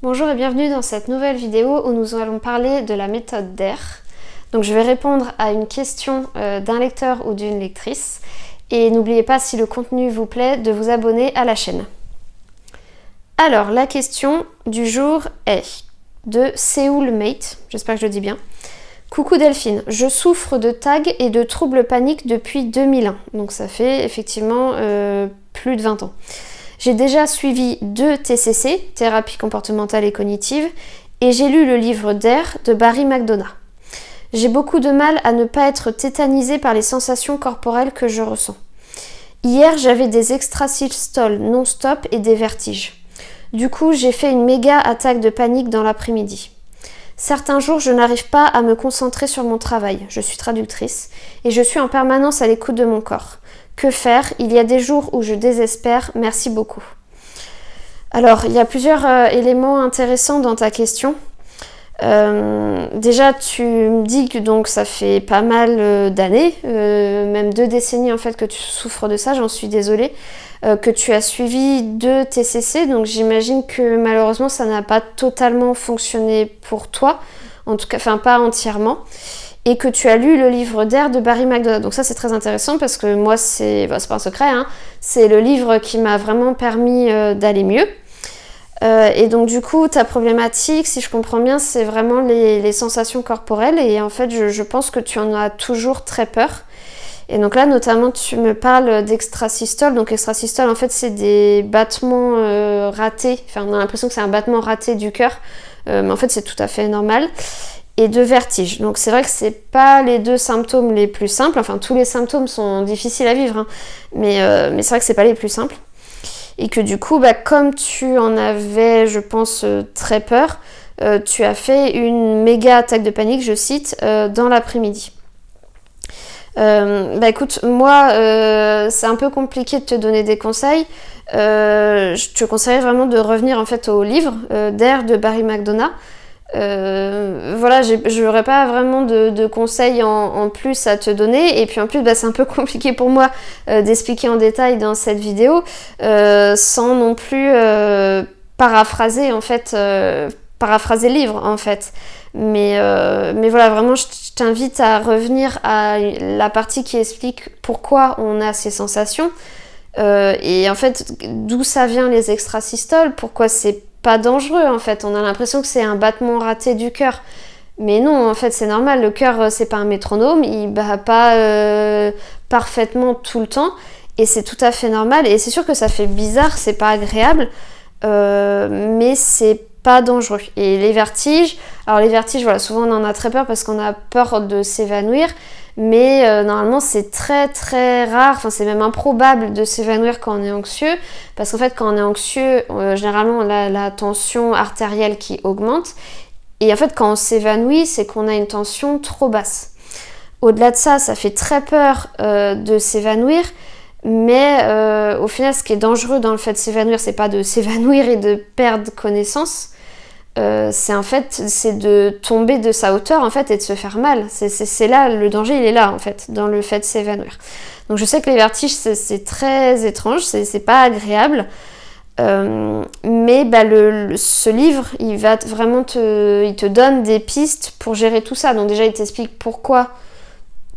Bonjour et bienvenue dans cette nouvelle vidéo où nous allons parler de la méthode DARE. Donc je vais répondre à une question d'un lecteur ou d'une lectrice. Et n'oubliez pas, si le contenu vous plaît, de vous abonner à la chaîne. Alors, la question du jour est de Seoulmate, j'espère que je le dis bien. Coucou Delphine, je souffre de tags et de troubles paniques depuis 2001. Donc ça fait effectivement plus de 20 ans. J'ai déjà suivi 2 TCC, thérapie comportementale et cognitive, et j'ai lu le livre DARE de Barry McDonough. J'ai beaucoup de mal à ne pas être tétanisée par les sensations corporelles que je ressens. Hier, j'avais des extrasystoles non-stop et des vertiges. Du coup, j'ai fait une méga attaque de panique dans l'après-midi. Certains jours, je n'arrive pas à me concentrer sur mon travail. Je suis traductrice et je suis en permanence à l'écoute de mon corps. Que faire? Il y a des jours où je désespère. Merci beaucoup. Alors, il y a plusieurs éléments intéressants dans ta question. Déjà, tu me dis que donc ça fait pas mal d'années, même 2 décennies en fait que tu souffres de ça, j'en suis désolée, que tu as suivi 2 TCC, donc j'imagine que malheureusement ça n'a pas totalement fonctionné pour toi, en tout cas, enfin pas entièrement, et que tu as lu le livre DARE de Barry McDonough. Donc ça c'est très intéressant parce que moi c'est pas un secret, hein, c'est le livre qui m'a vraiment permis d'aller mieux. Et donc du coup ta problématique, si je comprends bien, c'est vraiment les sensations corporelles, et en fait je pense que tu en as toujours très peur. Et donc là notamment tu me parles d'extrasystole. Donc extrasystole en fait c'est des battements ratés, enfin on a l'impression que c'est un battement raté du cœur, mais en fait c'est tout à fait normal. Et de vertige. Donc c'est vrai que c'est pas les 2 symptômes les plus simples, enfin tous les symptômes sont difficiles à vivre, hein, mais c'est vrai que c'est pas les plus simples. Et que du coup, comme tu en avais, je pense, très peur, tu as fait une méga attaque de panique, je cite, dans l'après-midi. Écoute, moi, c'est un peu compliqué de te donner des conseils. Je te conseillerais vraiment de revenir en fait au livre DARE de Barry McDonough. Voilà, j'aurais pas vraiment de conseils en plus à te donner, et puis en plus c'est un peu compliqué pour moi d'expliquer en détail dans cette vidéo sans non plus paraphraser en fait, paraphraser le livre en fait, mais voilà, vraiment je t'invite à revenir à la partie qui explique pourquoi on a ces sensations, et en fait d'où ça vient les extrasystoles, pourquoi c'est pas dangereux en fait. On a l'impression que c'est un battement raté du cœur, mais non, en fait c'est normal, le cœur c'est pas un métronome, il bat pas parfaitement tout le temps, et c'est tout à fait normal, et c'est sûr que ça fait bizarre, c'est pas agréable, mais c'est pas dangereux. Et les vertiges, alors les vertiges, voilà, souvent on en a très peur parce qu'on a peur de s'évanouir, mais normalement c'est très très rare, enfin c'est même improbable de s'évanouir quand on est anxieux, parce qu'en fait quand on est anxieux, généralement on a la tension artérielle qui augmente, et en fait quand on s'évanouit, c'est qu'on a une tension trop basse. Au-delà de ça, ça fait très peur de s'évanouir, mais au final ce qui est dangereux dans le fait de s'évanouir, c'est pas de s'évanouir et de perdre connaissance, c'est de tomber de sa hauteur en fait et de se faire mal. C'est là, le danger il est là en fait, dans le fait de s'évanouir. Donc je sais que les vertiges c'est très étrange, c'est pas agréable, mais ce livre il va vraiment il te donne des pistes pour gérer tout ça. Donc déjà il t'explique pourquoi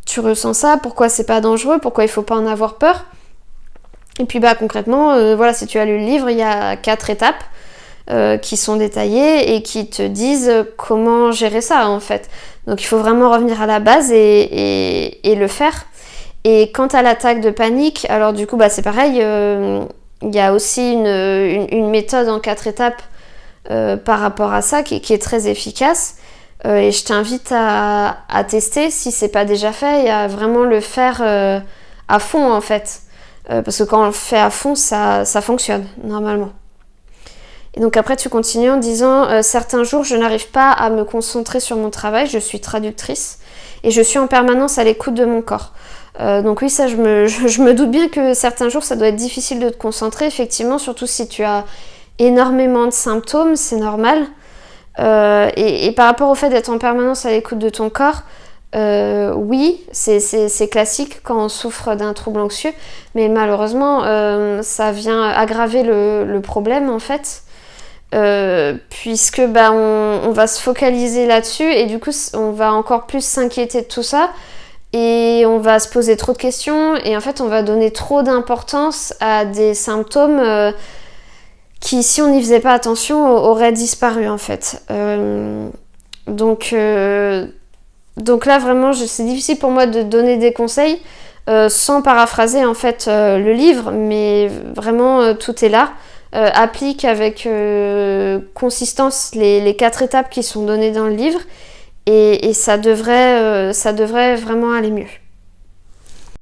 tu ressens ça, pourquoi c'est pas dangereux, pourquoi il faut pas en avoir peur. Et puis concrètement, voilà, si tu as lu le livre, il y a 4 étapes qui sont détaillées et qui te disent comment gérer ça en fait. Donc il faut vraiment revenir à la base et le faire. Et quant à l'attaque de panique, alors du coup c'est pareil, il y a aussi une méthode en 4 étapes par rapport à ça qui est très efficace, et je t'invite à tester si c'est pas déjà fait, et à vraiment le faire à fond en fait, parce que quand on le fait à fond ça fonctionne normalement. Et donc après tu continues en disant certains jours je n'arrive pas à me concentrer sur mon travail, je suis traductrice et je suis en permanence à l'écoute de mon corps. Donc oui, ça je me doute bien que certains jours ça doit être difficile de te concentrer, effectivement, surtout si tu as énormément de symptômes, c'est normal. Et par rapport au fait d'être en permanence à l'écoute de ton corps, oui, c'est classique quand on souffre d'un trouble anxieux, mais malheureusement ça vient aggraver le problème en fait. puisque bah, on va se focaliser là-dessus et du coup on va encore plus s'inquiéter de tout ça et on va se poser trop de questions et en fait on va donner trop d'importance à des symptômes qui, si on n'y faisait pas attention, auraient disparu en fait. Donc là vraiment c'est difficile pour moi de donner des conseils sans paraphraser en fait le livre, mais vraiment tout est là. Applique avec consistance les 4 étapes qui sont données dans le livre et ça devrait vraiment aller mieux.